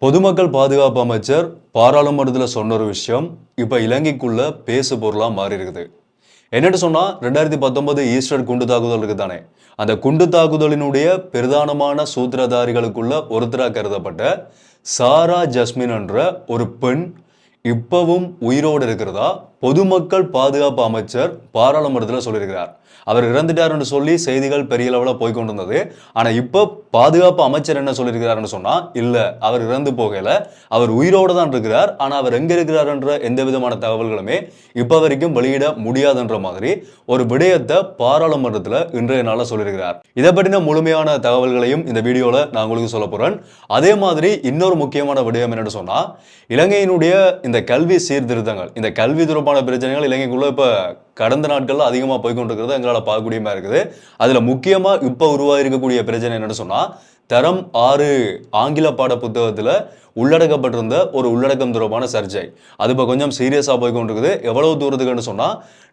பொதுமக்கள் பாதுகாப்பு அமைச்சர் பாராளுமன்றத்தில் சொன்ன ஒரு விஷயம் இப்போ இலங்கைக்குள்ள பேசு பொருளாக மாறி இருக்குது. என்னட்டு சொன்னா 2019 ஈஸ்டர் குண்டு தாக்குதல் இருக்குதானே, அந்த குண்டு தாக்குதலினுடைய பிரதானமான சூத்திரதாரிகளுக்குள்ள ஒருத்தராக கருதப்பட்ட சாரா ஜஸ்மின் என்ற ஒரு பெண் இப்பவும் உயிரோடு இருக்கிறதா பொதுமக்கள் பாதுகாப்பு அமைச்சர் பாராளுமன்றத்தில் சொல்லியிருக்கிறார். அவர் இறந்துட்டார் என்று சொல்லி செய்திகள் பெரிய அளவில் போய்கொண்டிருந்தது. ஆனால் இப்போ பாதுகாப்பு அமைச்சர் என்ன சொல்லியிருக்கிறாருன்னு சொன்னா, இல்ல அவர் இறந்து போகல, அவர் உயிரோடு தான் இருக்கிறார். ஆனால் அவர் எங்க இருக்கிறார் என்ற எந்த விதமான தகவல்களுமே இப்போ வரைக்கும் வெளியிட முடியாதுன்ற மாதிரி ஒரு விடயத்தை பாராளுமன்றத்தில் இன்றைய நாளில் சொல்லியிருக்கிறார். இதை பற்றின முழுமையான தகவல்களையும் இந்த வீடியோவில் நான் உங்களுக்கு சொல்ல போறேன். அதே மாதிரி இன்னொரு முக்கியமான விடயம் என்னன்னு சொன்னா, இலங்கையினுடைய இந்த கல்வி சீர்திருத்தங்கள், இந்த கல்வி தொடர்பான பிரச்சனைகள் இலங்கைக்குள்ள இப்ப கடந்த நாட்கள்ல அதிகமா போய்கொண்டிருக்கிறது எங்களால் பார்க்கக்கூடியமா இருக்குது. அதுல முக்கியமா இப்ப உருவாயிருக்கக்கூடிய பிரச்சனை என்னன்னு சொன்னா, தரம் 6 ஆங்கில பாட புத்தகத்துல உள்ளடக்கப்பட்டிருந்த ஒரு உள்ளடக்கம் தொடர்பான சர்ச்சை அது இப்போ கொஞ்சம் சீரியஸா போய்கொண்டிருக்குது. எவ்வளவு தூரத்துக்குன்னு சொன்னா,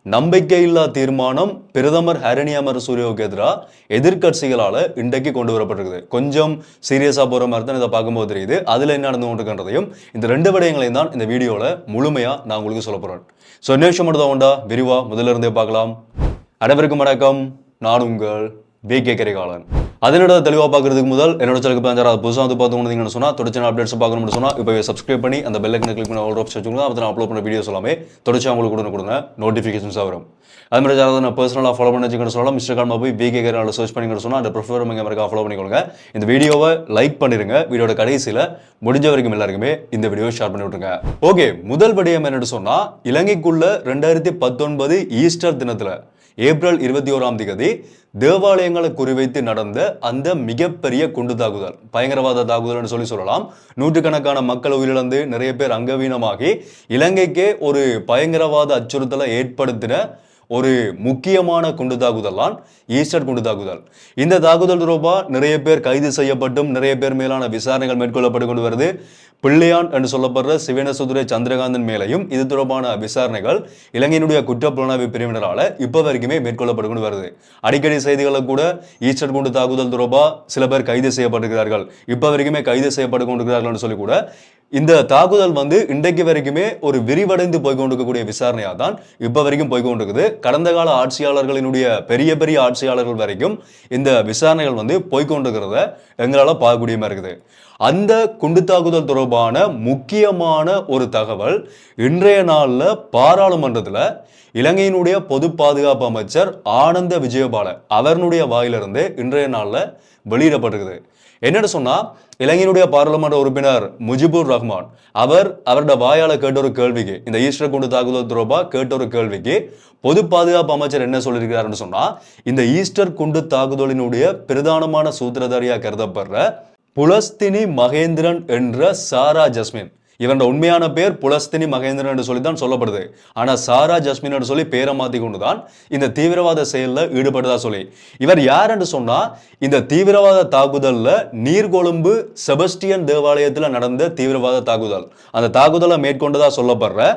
நம்பிக்கையில்லா தீர்மானம் பிரதமர் ஹரணி அமரசூரியவுக்கு எதிராக எதிர்கட்சிகளால இன்றைக்கு கொண்டு வரப்பட்டிருக்குது. கொஞ்சம் சீரியஸா போற மாதிரி தான் இதை பார்க்கும்போது தெரியுது. அதுல என்ன நடந்து கொண்டிருக்கின்றதையும் இந்த 2 விடயங்களையும் தான் இந்த வீடியோல முழுமையா நான் உங்களுக்கு சொல்ல போறேன். ஸோ என்ன விஷயம் மட்டும் உண்டா விரிவா முதல்ல இருந்தே பார்க்கலாம். அனைவருக்கும் வணக்கம், நான் உங்கள் BK கரிகாலன். அதனோட தெளிவாக பார்க்கறதுக்கு முதல் என்னோட சேனலுக்கு பதினஞ்சாவது புதுசாக வந்து பார்த்துக்கணும்னு சொன்னால் தொடர்ச்சி அப்டேட்ஸ் பார்க்கணும்னு சொன்னால் இப்போ சப்ஸ்கிரைப் பண்ணி அந்த பெல் ஐக்கனை கிளிக் பண்ணி ஆல் ஆப்ஷன் வச்சுக்கோங்க. அப்போ நான் அப்லோட் பண்ண வீடியோஸ் எல்லாமே தொடர்ச்சி அவங்களுக்கு கொடுங்க, நோட்டிஃபிகேஷன்ஸாக வரும். அது மாதிரி யாராவது நான் பர்சனலாக ஃபாலோ பண்ணி வச்சுக்கணும் சொல்லலாம். இன்ஸ்டாகிராமில் போய் BK கரிகாலன் சர்ச் பண்ணிக்கணும் சொன்னால் அந்த ப்ரிஃபர் மறக்காம ஃபாலோ பண்ணிக்கோங்க. இந்த வீடியோவை லைக் பண்ணிருங்க. வீடியோட கடைசியில் முடிஞ்ச வரைக்கும் எல்லாருக்குமே இந்த வீடியோ ஷேர் பண்ணி விட்டுருங்க. ஓகே, முதல் விடயம் என்னன்னு சொன்னால், இலங்கைக்குள்ள 2019 ஈஸ்டர் தினத்தில் ஏப்ரல் 21ஆம் தேதி தேவாலயங்களை குறிவைத்து நடந்த அந்த மிகப்பெரிய குண்டு தாக்குதல், பயங்கரவாத தாக்குதல் சொல்லலாம். நூற்றுக்கணக்கான மக்கள் உயிரிழந்து நிறைய பேர் அங்கவீனமாகி இலங்கைக்கே ஒரு பயங்கரவாத அச்சுறுத்தலை ஏற்படுத்தின ஒரு முக்கியமான குண்டு தாக்குதல் தான் ஈஸ்டர் குண்டு தாக்குதல். இந்த தாக்குதல் தொடர்பாக நிறைய பேர் கைது செய்யப்பட்டும் நிறைய பேர் மேலான விசாரணைகள் மேற்கொள்ளப்பட்டு கொண்டு வருது. பிள்ளையான் என்று சொல்லப்படுற சிவனேசதுரை சந்திரகாந்தன் மேலையும் இது தொடர்பான விசாரணைகள் இலங்கையினுடைய குற்றப்புலனாய்வு பிரிவினரால் இப்போ வரைக்குமே மேற்கொள்ளப்பட்டு கொண்டு வருது. அடிக்கடி செய்திகளை கூட ஈஸ்டர் குண்டு தாக்குதல் தொடர்பாக சில பேர் கைது செய்யப்பட்டிருக்கிறார்கள், இப்போ வரைக்குமே கைது செய்யப்பட்டு கொண்டிருக்கிறார்கள் சொல்லி கூட இந்த தாக்குதல் இன்றைக்கு வரைக்குமே ஒரு விரிவடைந்து போய்கொண்டிருக்கக்கூடிய விசாரணையாக தான் இப்போ வரைக்கும் போய்கொண்டிருக்குது. கடந்த கால ஆட்சியாளர்களினுடைய பெரிய பெரிய ஆட்சியாளர்கள் வரைக்கும் இந்த விசாரணைகள் போய்கொண்டிருக்கிறத எங்களால் பார்க்கக்கூடியமா இருக்குது. அந்த குண்டு தாக்குதல் தொடர்பான முக்கியமான ஒரு தகவல் இன்றைய நாளில் பாராளுமன்றத்தில் இலங்கையினுடைய பொது பாதுகாப்பு அமைச்சர் ஆனந்த விஜயபால அவருடைய வாயிலிருந்து இன்றைய நாளில் வெளியிடப்பட்டிருக்குது. என்னன்னு சொன்னா, இலங்கையினுடைய பாராளுமன்ற உறுப்பினர் முஜிபுர் ரஹ்மான் அவரோட வாயால கேட்ட ஒரு கேள்விக்கு, இந்த ஈஸ்டர் குண்டு தாக்குதல் தொடர்பாக கேட்ட ஒரு கேள்விக்கு பொது பாதுகாப்பு அமைச்சர் என்ன சொல்லியிருக்கிறாருன்னு சொன்னா, இந்த ஈஸ்டர் குண்டு தாக்குதலினுடைய பிரதானமான சூத்திரதாரியா கருதப்படுற புலஸ்தினி மகேந்திரன் என்ற சாரா ஜஸ்மின், இவரோட உண்மையான பேர் புலஸ்தினி மகேந்திரன் என்று சொல்லி தான் சொல்லப்படுது. ஆனா சாரா ஜஸ்மின் என்று சொல்லி பேரை மாத்தி கொண்டுதான் இந்த தீவிரவாத செயலில் ஈடுபட்டதா சொல்லி, இவர் யார் என்று சொன்னா, இந்த தீவிரவாத தாக்குதல்ல நீர்கொழும்பு செபஸ்டியன் தேவாலயத்தில் நடந்த தீவிரவாத தாக்குதல், அந்த தாக்குதலை மேற்கொண்டதா சொல்லப்படுற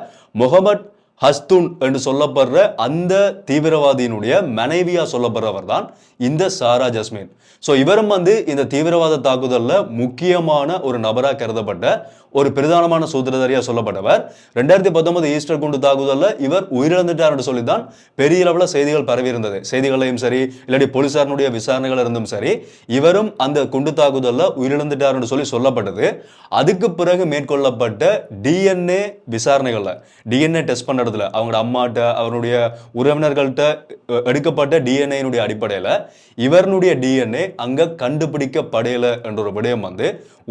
முகமது ஹஸ்துன் என்று சொல்லப்படுற அந்த தீவிரவாதியினுடைய மனைவியா சொல்லப்படுறவர் தான் இந்த சாரா ஜஸ்மின். ஸோ இவரும் இந்த தீவிரவாத தாக்குதல்ல முக்கியமான ஒரு நபராக கருதப்பட்ட ஒரு பிரதானமான சூத்திரதாரியா சொல்லப்பட்டவர். 2019 ஈஸ்டர் குண்டு தாக்குதல்ல இவர் உயிரிழந்துட்டார் என்று சொல்லிதான் பெரிய அளவில் செய்திகள் பரவி இருந்தது. செய்திகளையும் சரி, இல்லாட்டி போலீசாரனுடைய விசாரணைகள் இருந்தும் சரி, இவரும் அந்த குண்டு தாக்குதல்ல உயிரிழந்துட்டார் என்று சொல்லி சொல்லப்பட்டது. அதுக்கு பிறகு மேற்கொள்ளப்பட்ட DNA விசாரணைகள்ல, DNA டெஸ்ட் பண்ண இடத்துல அவங்களோட அம்மாட்ட அவருடைய உறவினர்கள்ட்ட எடுக்கப்பட்ட DNA அடிப்படையில இவருடைய DNA அங்க கண்டுபிடிக்கப்படையல என்ற ஒரு விடயம்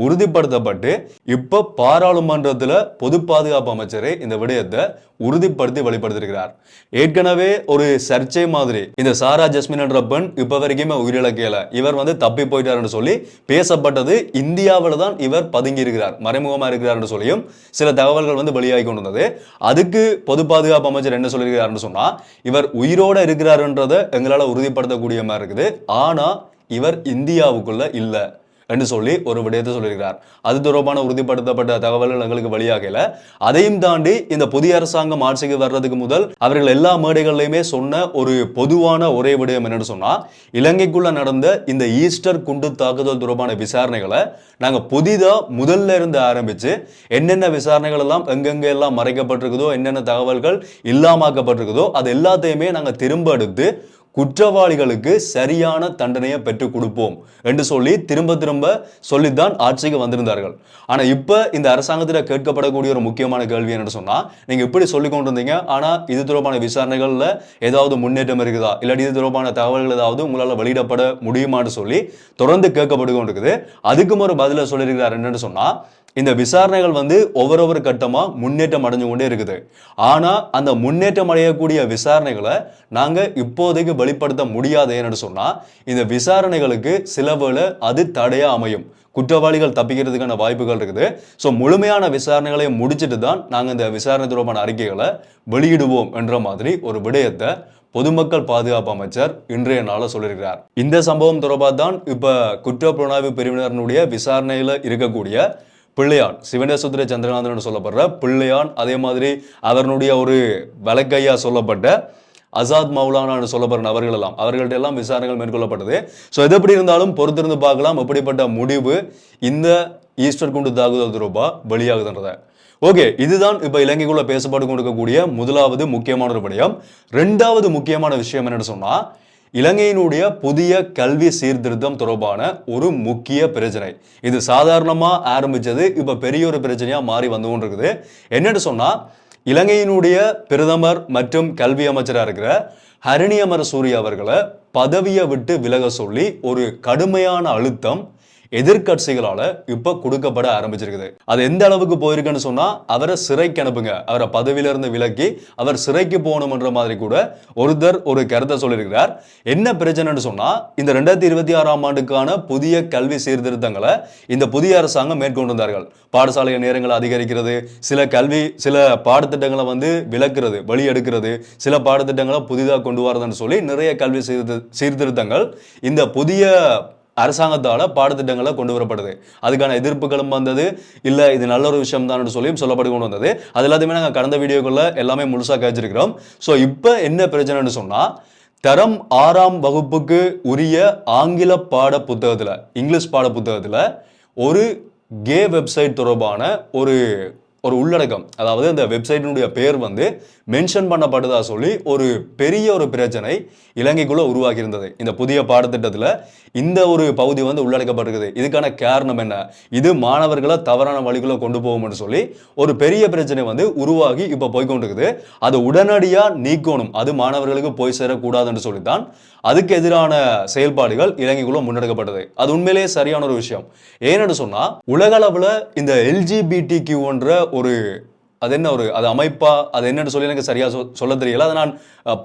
உறுதிப்படுத்தப்பட்டு இப்ப பாராளுமன்றத்தில் பொது பாதுகாப்பு அமைச்சரே இந்த விடயத்தை உறுதிப்படுத்தி வெளிப்படுத்திருக்கிறார். ஏற்கனவே ஒரு சர்ச்சை மாதிரி இந்த சாரா ஜஸ்மின் என்ற பெண் இப்ப வரைக்குமே உயிரிழக்கல, இவர் தப்பி போயிட்டார் சொல்லி பேசப்பட்டது. இந்தியாவில் தான் இவர் பதுங்கி இருக்கிறார், மறைமுகமா இருக்கிறார் என்று சொல்லியும் சில தகவல்கள் வெளியாகி கொண்டிருந்தது. அதுக்கு பொது பாதுகாப்பு அமைச்சர் என்ன சொல்லியிருக்கிறார் சொன்னா, இவர் உயிரோட இருக்கிறார்ன்றதை எங்களால் உறுதிப்படுத்தக்கூடிய மாதிரி இருக்குது. ஆனா இவர் இந்தியாவுக்குள்ள இல்ல என்று சொல்லி ஒரு விடயத்தை சொல்லியிருக்கிறார். அது தொடர்பான உறுதிப்படுத்தப்பட்ட தகவல்கள் எங்களுக்கு வெளியாகல. அதையும் தாண்டி இந்த புதிய அரசாங்கம் ஆட்சிக்கு வர்றதுக்கு முதல் அவர்கள் எல்லா மேடைகள்லையுமே சொன்ன ஒரு பொதுவான ஒரே விடயம் என்னன்னு சொன்னா, இலங்கைக்குள்ள நடந்த இந்த ஈஸ்டர் குண்டு தாக்குதல் தொடர்பான விசாரணைகளை நாங்க புதிதா முதல்ல இருந்து ஆரம்பிச்சு என்னென்ன விசாரணைகள் எல்லாம் எங்கெங்க எல்லாம் மறைக்கப்பட்டிருக்குதோ, என்னென்ன தகவல்கள் இல்லாமக்கப்பட்டிருக்குதோ அது எல்லாத்தையுமே நாங்க திரும்ப எடுத்து குற்றவாளிகளுக்கு சரியான தண்டனையை பெற்றுக் கொடுப்போம் என்று சொல்லி திரும்ப திரும்ப சொல்லித்தான் ஆட்சிக்கு வந்திருந்தார்கள். ஆனா இப்ப இந்த அரசாங்கத்தில் கேட்கப்படக்கூடிய ஒரு முக்கியமான கேள்வி என்னன்னு சொன்னா, நீங்க இப்படி சொல்லி கொண்டிருந்தீங்க, ஆனா இது தொடர்பான விசாரணைகள்ல ஏதாவது முன்னேற்றம் இருக்குதா, இல்லாட்டி இது தொடர்பான தகவல்கள் ஏதாவது உங்களால் வெளியிடப்பட முடியுமான்னு சொல்லி தொடர்ந்து கேட்கப்பட்டு கொண்டிருக்குது. அதுக்கும் ஒரு பதில சொல்லியிருக்கிறார். என்னன்னு சொன்னா, இந்த விசாரணைகள் ஒவ்வொரு கட்டமா முன்னேற்றம் அடைஞ்சு கொண்டே இருக்குது. ஆனா அந்த முன்னேற்றம் அடையக்கூடிய விசாரணைகளை நாங்க இப்போதைக்கு வெளிப்படுத்த முடியாது. ஏன்னு சொன்னா, இந்த விசாரணைகளுக்கு சில வேளை அது தடையா அமையும், குற்றவாளிகள் தப்பிக்கிறதுக்கான வாய்ப்புகள் இருக்குது. ஸோ முழுமையான விசாரணைகளை முடிச்சுட்டு தான் நாங்கள் இந்த விசாரணை தொடர்பான அறிக்கைகளை வெளியிடுவோம் என்ற மாதிரி ஒரு விடயத்தை பொதுமக்கள் பாதுகாப்பு அமைச்சர் இன்றைய நாள சொல்லியிருக்கிறார். இந்த சம்பவம் தொடர்பாக தான் இப்ப குற்றப்புலனாய்வு பிரிவினருடைய விசாரணையில இருக்கக்கூடிய பிள்ளையான், சிவனேஸ்வர சந்திரகாந்தன் சொல்லப்படுற பிள்ளையான், அதே மாதிரி அவர்களுடைய ஒரு வழக்கையா சொல்லப்பட்ட அசாத் மௌலானான்னு சொல்லப்படுற அவர்கள்ட்ட எல்லாம் விசாரணைகள் மேற்கொள்ளப்பட்டது. ஸோ எது எப்படி இருந்தாலும் பொறுத்திருந்து பார்க்கலாம் எப்படிப்பட்ட முடிவு இந்த ஈஸ்டர் குண்டு தாக்குதல் தொடர்பா வெளியாகுதுன்றத. ஓகே, இதுதான் இப்ப இலங்கைக்குள்ள பேசப்பட்டு கொண்டிருக்கக்கூடிய முதலாவது முக்கியமான ஒரு விடயம். ரெண்டாவது முக்கியமான விஷயம் என்னன்னு சொன்னா, இலங்கையினுடைய புதிய கல்வி சீர்திருத்தம் தொடர்பான ஒரு முக்கிய பிரச்சனை. இது சாதாரணமா ஆரம்பிச்சது இப்ப பெரிய ஒரு பிரச்சனையா மாறி வந்து கொண்டிருக்குது. என்னன்னு சொன்னா, இலங்கையினுடைய பிரதமர் மற்றும் கல்வி அமைச்சராக இருக்கிற ஹரணி அமரசூரிய அவர்களை பதவியை விட்டு விலக சொல்லி ஒரு கடுமையான அழுத்தம் எதிர்கட்சிகளால இப்ப கொடுக்கப்பட ஆரம்பிச்சிருக்குது. அது எந்த அளவுக்கு போயிருக்குன்னு சொன்னா, அவரை சிறைக்கு அனுப்புங்க, அவரை பதவியில இருந்து விலக்கி அவர் சிறைக்கு போகணும்ன்ற மாதிரி கூட ஒருத்தர் ஒரு கருத்தை சொல்லியிருக்கிறார். என்ன பிரச்சனைன்னு சொன்னா, இந்த 2026ஆம் ஆண்டுக்கான புதிய கல்வி சீர்திருத்தங்களை இந்த புதிய அரசாங்கம் மேற்கொண்டிருந்தார்கள். பாடசாலை நேரங்களை அதிகரிக்கிறது, சில பாடத்திட்டங்களை விலக்குறது, வெளியெடுக்கிறது, சில பாடத்திட்டங்களை புதிதாக கொண்டு வரதுன்னு சொல்லி நிறைய கல்வி சீர்திருத்தங்கள் இந்த புதிய அரசாங்கத்தால பாடத்திட்டங்களை கொண்டு வரப்படுது. அதுக்கான எதிர்ப்புகளும் வந்தது. இல்ல இது நல்ல ஒரு விஷயம் தான் சொல்லியும் சொல்லப்பட்டு கொண்டு வந்தது. அது எல்லாத்தையுமே நாங்கள் கடந்த வீடியோக்குள்ள எல்லாமே முழுசா கழிச்சிருக்கிறோம். ஸோ இப்போ என்ன பிரச்சனைன்னு சொன்னா, தரம் 6ஆம் வகுப்புக்கு உரிய ஆங்கில பாட புத்தகத்துல, இங்கிலீஷ் பாட புத்தகத்துல ஒரு கே வெப்சைட் தொடர்பான ஒரு உள்ளடக்கம், அதாவது அந்த வெப்சைட்டினுடைய பேர் மென்ஷன் பண்ணப்படுதா சொல்லி ஒரு பெரிய ஒரு பிரச்சனை இலங்கைக்குள்ள உருவாக்கி இருந்தது. இந்த புதிய பாடத்திட்டத்தில் இந்த ஒரு பகுதி உள்ளடக்கப்பட்டிருக்குது. இதுக்கான காரணம் என்ன, இது மாணவர்களை தவறான வழிக்குள்ள கொண்டு போகும்னு சொல்லி ஒரு பெரிய பிரச்சனை உருவாகி இப்ப போய்கொண்டிருக்குது. அதை உடனடியா நீக்கணும், அது மாணவர்களுக்கு போய் சேரக்கூடாதுன்னு சொல்லித்தான் அதுக்கு எதிரான செயல்பாடுகள் இலங்கைக்குள்ள முன்னெடுக்கப்பட்டது. அது உண்மையிலேயே சரியான ஒரு விஷயம். ஏன்னு சொன்னா, உலக அளவுல இந்த LGBTQ ஒரு அது அமைப்பா, அது என்னன்னு சொல்லி எனக்கு சரியா சொல்ல தெரியல. அதை நான்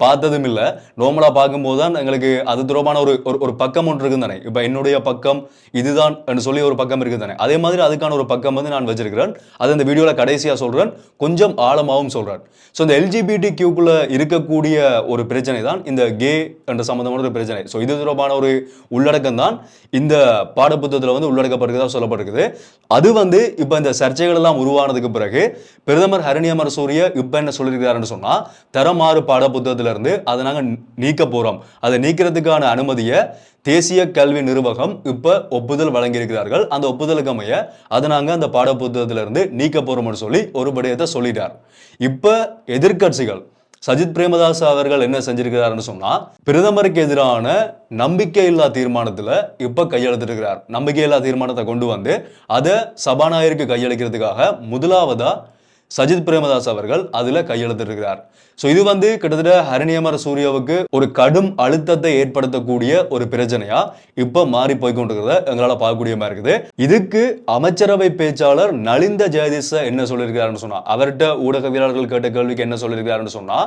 பார்த்ததும் இல்லை. நார்மலா பார்க்கும்போது தான் எங்களுக்கு அது தொடர்பான ஒரு பக்கம் ஒன்று இருக்குது தானே. இப்போ என்னுடைய பக்கம் இதுதான் சொல்லி ஒரு பக்கம் இருக்குது தானே, அதே மாதிரி அதுக்கான ஒரு பக்கம் நான் வச்சிருக்கிறேன். அது இந்த வீடியோல கடைசியா சொல்றேன், கொஞ்சம் ஆழமாகவும் சொல்றேன். ஸோ இந்த LGBTQ இருக்கக்கூடிய ஒரு பிரச்சனை தான் இந்த கே என்ற சம்பந்தமான ஒரு பிரச்சனை. ஸோ இது தொடர்பான ஒரு உள்ளடக்கம் தான் இந்த பாடப்புத்தகத்தில் உள்ளடக்கப்பட்டிருக்கிறதா சொல்லப்பட்டிருக்குது. அது இப்போ இந்த சர்ச்சைகள் எல்லாம் உருவானதுக்கு பிறகு பிரதமர் ஹரணி அமரசூரிய இப்ப என்ன சொல்லியிருக்கிறாருன்னு சொன்னா, தரம் 6 பாடப்புத்தகத்திலிருந்து அதை நாங்க நீக்க போறோம், அதை நீக்கிறதுக்கான அனுமதியை தேசிய கல்வி நிர்வாகம் இப்ப ஒப்புதல் வழங்கி இருக்கிறார்கள். அந்த ஒப்புதலுக்கு அமைய அதை நாங்க அந்த பாடப்புத்தகத்திலிருந்து நீக்க போறோம்னு சொல்லி ஒரு விடயத்தை சொல்லிட்டார். இப்ப எதிர்கட்சிகள் சஜித் பிரேமதாஸ் அவர்கள் என்ன செஞ்சிருக்கிறாருன்னு சொன்னா, பிரதமருக்கு எதிரான நம்பிக்கையில்லா தீர்மானத்துல இப்ப கையெழுத்திருக்கிறார். நம்பிக்கையில்லா தீர்மானத்தை கொண்டு அதை சபாநாயகருக்கு கையளிக்கிறதுக்காக முதலாவதா சஜித் பிரேமதாஸ் அவர்கள் அதுல கையெழுத்திருக்கிறார். ஸோ இது கிட்டத்தட்ட ஹரணி அமரசூரியவுக்கு ஒரு கடும் அழுத்தத்தை ஏற்படுத்தக்கூடிய ஒரு பிரச்சனையா இப்ப மாறி போய்கொண்டிருக்கிறத எங்களால பார்க்கக்கூடிய மாதிரி இருக்குது. இதுக்கு அமைச்சரவை பேச்சாளர் நலிந்த ஜெயதீச என்ன சொல்லியிருக்கிறாருன்னு சொன்னா, அவர்கிட்ட ஊடகவியலாளர்கள் கேட்ட கேள்விக்கு என்ன சொல்லியிருக்கிறாருன்னு சொன்னா,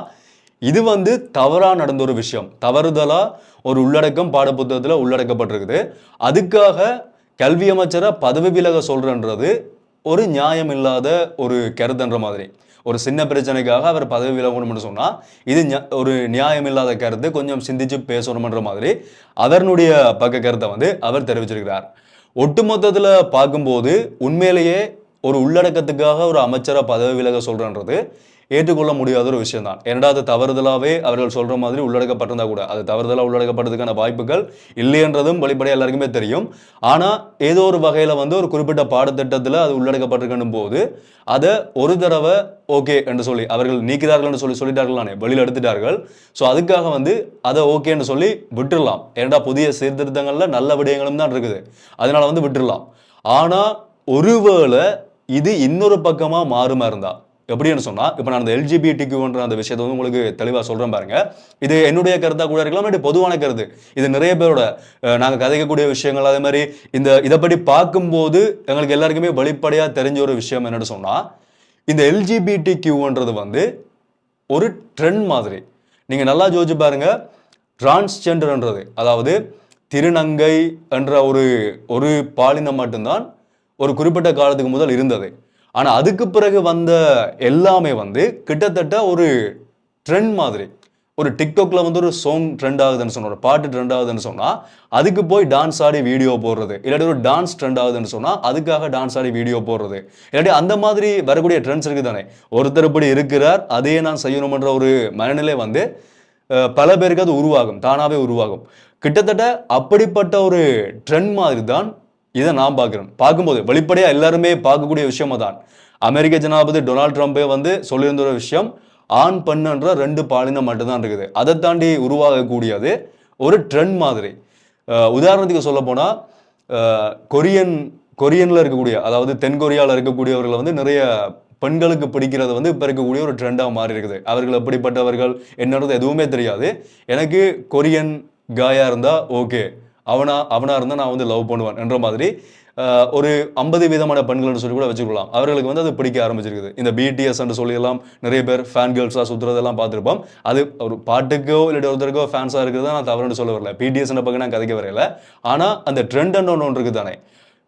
இது தவறா நடந்த ஒரு விஷயம், தவறுதலா ஒரு உள்ளடக்கம் பாடப்புத்தகத்துல உள்ளடக்கப்பட்டிருக்குது. அதுக்காக கல்வி அமைச்சரை பதவி விலக சொல்றன்றது ஒரு நியாயம் இல்லாத ஒரு கருத்துன்ற மாதிரி. ஒரு சின்ன பிரச்சனைக்காக அவர் பதவி விலகணும்னு சொன்னா இது ஒரு நியாயம் இல்லாத கருத்து, கொஞ்சம் சிந்திச்சு பேசணும்ன்ற மாதிரி அவருடைய பக்க கருத்தை அவர் தெரிவிச்சிருக்கிறார். ஒட்டுமொத்தத்தில் பார்க்கும்போது உண்மையிலேயே ஒரு உள்ளடக்கத்துக்காக ஒரு அமைச்சரை பதவி விலக சொல்றன்றது ஏற்றுக்கொள்ள முடியாத ஒரு விஷயம் தான். ஏன்னா அது தவறுதலாகவே அவர்கள் சொல்ற மாதிரி உள்ளடக்கப்பட்டிருந்தா கூட அது தவறுதலாக உள்ளடக்கப்படுறதுக்கான வாய்ப்புகள் இல்லைன்றதும் வெளிப்படையாக எல்லாருக்குமே தெரியும். ஆனால் ஏதோ ஒரு வகையில் வந்து ஒரு குறிப்பிட்ட பாடத்திட்டத்தில் அது உள்ளடக்கப்பட்டிருக்கணும் போது அதை ஒரு தடவை ஓகே என்று சொல்லி அவர்கள் நீக்கிறார்கள் என்று சொல்லிட்டார்களானே வெளியில் எடுத்துட்டார்கள். ஸோ அதுக்காக வந்து அதை ஓகேன்னு சொல்லி விட்டுடலாம். ஏன்னா புதிய சீர்திருத்தங்கள்ல நல்ல விடயங்களும் தான் இருக்குது, அதனால வந்து விட்டுடலாம். ஆனால் ஒருவேளை இது இன்னொரு பக்கமாக மாறுமா இருந்தா எப்படின்னு சொன்னா, இப்போ நான் அந்த எல்ஜிபிடிக்யூன்ற அந்த விஷயத்தை வந்து உங்களுக்கு தெளிவாக சொல்றேன் பாருங்க. இது என்னுடைய கருத்தா கூட இருக்கலாம், இது பொதுவான கருத்து. இது நிறைய பேரோட நாங்கள் கதைக்கக்கூடிய விஷயங்கள். அதே மாதிரி இதை பற்றி பார்க்கும்போது எங்களுக்கு எல்லாருக்குமே வெளிப்படையா தெரிஞ்ச ஒரு விஷயம் என்னன்னு சொன்னா, இந்த எல்ஜிபிடிக்யூன்றது வந்து ஒரு ட்ரெண்ட் மாதிரி. நீங்க நல்லா யோசிச்சு பாருங்க. டிரான்ஸ்ஜெண்டர்ன்றது அதாவது திருநங்கை என்ற ஒரு பாலினம் மட்டும்தான் ஒரு குறிப்பிட்ட காலத்துக்கு முதல் இருந்தது. ஆனால் அதுக்கு பிறகு வந்த எல்லாமே வந்து கிட்டத்தட்ட ஒரு ட்ரெண்ட் மாதிரி. ஒரு டிக்டாக்ல வந்து ஒரு சாங் ட்ரெண்ட் ஆகுதுன்னு சொன்னா, ஒரு பாட்டு ட்ரெண்ட் ஆகுதுன்னு சொன்னா அதுக்கு போய் டான்ஸ் ஆடி வீடியோ போடுறது, இல்லாட்டி ஒரு டான்ஸ் ட்ரெண்ட் ஆகுதுன்னு சொன்னா அதுக்காக டான்ஸ் ஆடி வீடியோ போடுறது, இல்லாட்டி அந்த மாதிரி வரக்கூடிய ட்ரெண்ட்ஸ் இருக்கு தானே. ஒருத்தர் இப்படி இருக்கிறார், அதையே நான் செய்யணும்ன்ற ஒரு மனநிலை வந்து பல பேருக்கு அது உருவாகும், தானாவே உருவாகும். கிட்டத்தட்ட அப்படிப்பட்ட ஒரு ட்ரெண்ட் மாதிரி தான் இதை நான் பார்க்குறேன். பார்க்கும்போது வெளிப்படையாக எல்லாருமே பார்க்கக்கூடிய விஷயமா தான். அமெரிக்க ஜனாதிபதி டொனால்ட் ட்ரம்பே வந்து சொல்லியிருந்த ஒரு விஷயம், ஆண் பெண்ணுன்ற 2 பாலினம் மட்டும்தான் இருக்குது. அதை தாண்டி உருவாகக்கூடியது ஒரு ட்ரெண்ட் மாதிரி. உதாரணத்துக்கு சொல்ல போனால் கொரியனில் இருக்கக்கூடிய, அதாவது தென்கொரியாவில் இருக்கக்கூடியவர்களை வந்து நிறைய பெண்களுக்கு பிடிக்கிறது வந்து இப்போ இருக்கக்கூடிய ஒரு ட்ரெண்டாக மாறி இருக்குது. அவர்கள் எப்படிப்பட்டவர்கள் என்னன்றது எதுவுமே தெரியாது. எனக்கு கொரியன் காயா இருந்தால் ஓகே, அவனா இருந்தால் நான் வந்து லவ் பண்ணுவேன் என்ற மாதிரி ஒரு 50% பெண்கள் சொல்லி கூட வச்சுக்கலாம். அவர்களுக்கு வந்து அது பிடிக்க ஆரம்பிச்சிருக்குது. இந்த பிடிஎஸ் என்று சொல்லியெல்லாம் நிறைய பேர் ஃபேன் கேர்ள்ஸாக சுற்றுறதெல்லாம் பார்த்துருப்போம். அது ஒரு பாட்டுக்கோ இல்லாட்டி ஒருத்தருக்கோ ஃபேன்ஸாக இருக்கிறதா நான் தவறுன்னு சொல்ல வரல. பிடிஎஸ் பக்கம் நான் கதைக்க வரையில. ஆனால் அந்த ட்ரெண்ட் ஒன்று இருக்குது தானே,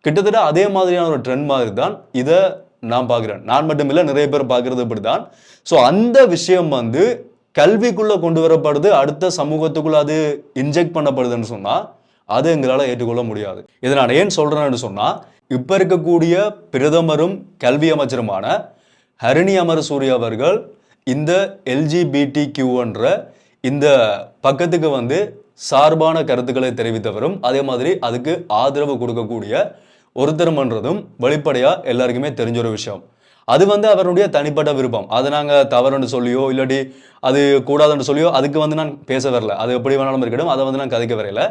கிட்டத்தட்ட அதே மாதிரியான ஒரு ட்ரெண்ட் மாதிரி தான் இதை நான் பார்க்குறேன். நான் மட்டும் இல்லை, நிறைய பேர் பார்க்குறது இப்படி தான். ஸோ அந்த விஷயம் வந்து கல்விக்குள்ளே கொண்டு வரப்படுது, அடுத்த சமூகத்துக்குள்ளே அது இன்ஜெக்ட் பண்ணப்படுதுன்னு சொன்னால் அது எங்களால் ஏற்றுக்கொள்ள முடியாது. இதை நான் ஏன் சொல்கிறேன்னு சொன்னால், இப்போ இருக்கக்கூடிய பிரதமரும் கல்வி அமைச்சருமான ஹரிணி அமரசூரிய அவர்கள் இந்த எல்ஜிபிடிக்யூன்ற இந்த பக்கத்துக்கு வந்து சார்பான கருத்துக்களை தெரிவித்தவரும், அதே மாதிரி அதுக்கு ஆதரவு கொடுக்கக்கூடிய ஒருத்தருமன்றதும் வெளிப்படையாக எல்லாருக்குமே தெரிஞ்ச ஒரு விஷயம். அது வந்து அவருடைய தனிப்பட்ட விருப்பம். அதை நாங்கள் தவறுன்னு சொல்லியோ இல்லாட்டி அது கூடாதுன்னு சொல்லியோ அதுக்கு வந்து நான் பேச வரல. அது எப்படி வேணாலும் இருக்கட்டும், அதை வந்து நான் கதைக்க வரையில.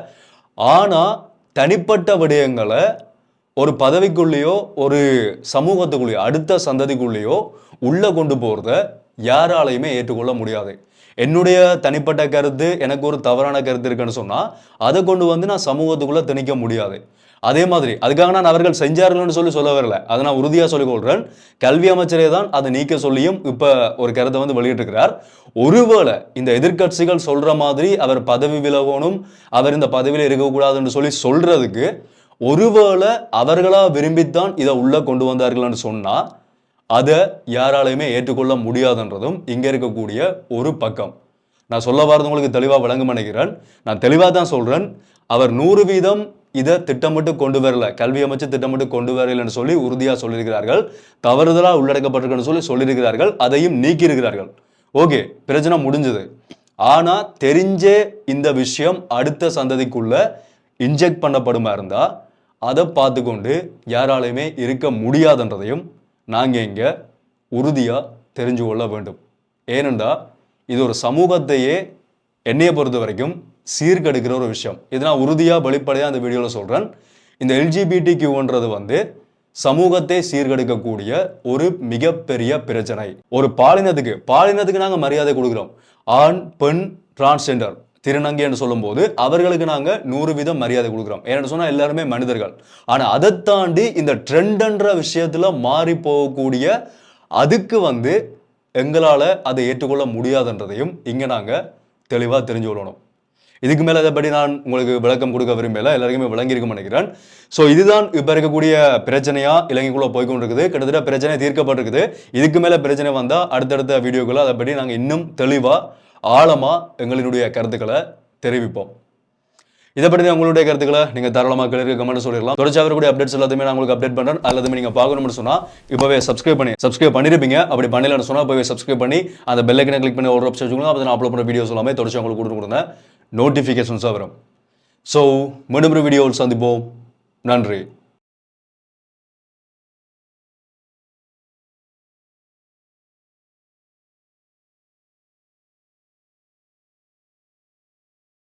ஆனால் தனிப்பட்ட விடயங்களை ஒரு பதவிக்குள்ளேயோ ஒரு சமூகத்துக்குள்ளேயோ அடுத்த சந்ததிக்குள்ளேயோ உள்ளே கொண்டு போகிறத யாராலையுமே ஏற்றுக்கொள்ள முடியாது. என்னுடைய தனிப்பட்ட கருத்து எனக்கு ஒரு தவறான கருத்து இருக்குன்னு சொன்னால் அதை கொண்டு வந்து நான் சமூகத்துக்குள்ளே திணிக்க முடியாது. அதே மாதிரி அதுக்காக நான் அவர்கள் செஞ்சார்கள்னு சொல்ல வரல. அதை நான் உறுதியாக சொல்லிக்கொள்கிறேன். கல்வி அமைச்சரே தான் அதை நீக்க சொல்லியும் இப்போ ஒரு கருத்தை வந்து வெளியிட்டிருக்கிறார். ஒருவேளை இந்த எதிர்கட்சிகள் சொல்ற மாதிரி அவர் பதவி விலகணும், அவர் இந்த பதவியில் இருக்கக்கூடாதுன்னு சொல்றதுக்கு ஒருவேளை அவர்களா விரும்பித்தான் இதை உள்ள கொண்டு வந்தார்கள்னு சொன்னா அதை யாராலையுமே ஏற்றுக்கொள்ள முடியாதுன்றதும் இங்க இருக்கக்கூடிய ஒரு பக்கம். நான் சொல்ல வரது உங்களுக்கு தெளிவாக விளங்க நினைக்கிறேன். நான் தெளிவாக தான் சொல்றேன். அவர் 100% இதை திட்டமிட்டு கொண்டு வரல, கல்வி அமைச்சு திட்டமிட்டு கொண்டு வரலன்னு சொல்லி உறுதியாக சொல்லியிருக்கிறார்கள். தவறுதலாக உள்ளடக்கப்பட்டிருக்குன்னு சொல்லியிருக்கிறார்கள். அதையும் நீக்கியிருக்கிறார்கள். ஓகே, பிரச்சனை முடிஞ்சது. ஆனா தெரிஞ்சே இந்த விஷயம் அடுத்த சந்ததிக்குள்ள இன்ஜெக்ட் பண்ணப்படுமா இருந்தா அதை பார்த்து கொண்டு யாராலையுமே இருக்க முடியாதுன்றதையும் நாங்க இங்க உறுதியா தெரிஞ்சு கொள்ள வேண்டும். ஏனென்றா இது ஒரு சமூகத்தையே என்னைய பொறுத்த வரைக்கும் சீர்கெடுக்கிற ஒரு விஷயம். இதை நான் உறுதியா வெளிப்படையா அந்த வீடியோவில் சொல்றேன். இந்த எல்ஜிபிடிக்யூன்றது வந்து சமூகத்தை சீர்கெடுக்கக்கூடிய ஒரு மிகப்பெரிய பிரச்சனை. ஒரு பாலினத்துக்கு நாங்கள் மரியாதை கொடுக்குறோம். ஆண் பெண் டிரான்ஸ்ஜெண்டர் திருநங்கை என்று சொல்லும் போது அவர்களுக்கு நாங்கள் 100% மரியாதை கொடுக்குறோம். ஏன்னு சொன்னால் எல்லாருமே மனிதர்கள். ஆனால் அதை தாண்டி இந்த ட்ரெண்ட்ன்ற விஷயத்துல மாறி போகக்கூடிய அதுக்கு வந்து எங்களால் அதை ஏற்றுக்கொள்ள முடியாதுன்றதையும் இங்கே நாங்கள் தெளிவாக தெரிஞ்சு கொள்ளணும். இதுக்கு மேலே இதைப்படி நான் உங்களுக்கு விளக்கம் கொடுக்க விரும்பல, எல்லாருக்குமே விளங்கியிருக்கும் நினைக்கிறேன். ஸோ இதுதான் இப்போ இருக்கக்கூடிய பிரச்சனையா இலங்கைக்குள்ளே போய்கொண்டிருக்குது. கிட்டத்தட்ட பிரச்சனை தீர்க்கப்பட்டிருக்குது. இதுக்கு மேலே பிரச்சனை வந்தால் அடுத்தடுத்த வீடியோக்களை அதை பற்றி நாங்கள் இன்னும் தெளிவாக ஆழமாக எங்களினுடைய கருத்துக்களை தெரிவிப்போம். இதை பற்றி உங்களுடைய கருத்துக்களை நீங்கள் தாராளமாக கீழே கமெண்ட் சொல்லிடலாம். தொடர்ச்சி வரக்கூடிய அப்டேட்ஸ் எல்லாத்தையுமே நான் உங்களுக்கு அப்டேட் பண்ணுறேன். அல்லது நீங்கள் பார்க்கணும்னு சொன்னால் இப்போவே சப்ஸ்கிரைப் பண்ணியிருப்பீங்க. அப்படி பண்ணலன்னு சொன்னால் இப்போவே சப்ஸ்கிரைப் பண்ணி அந்த பெல் ஐக்கனை கிளிக் பண்ணி ஒரு ஆப்ஷன் வச்சுக்கோங்க. அப்போ நான் அப்லோட் பண்ணுற வீடியோஸ் எல்லாமே தொடர்ச்சி உங்களுக்கு கொடுங்க, நோட்டிஃபிகேஷன்ஸாக வரும். ஸோ மீண்டும் ஒரு வீடியோவில் சந்திப்போம். நன்றி.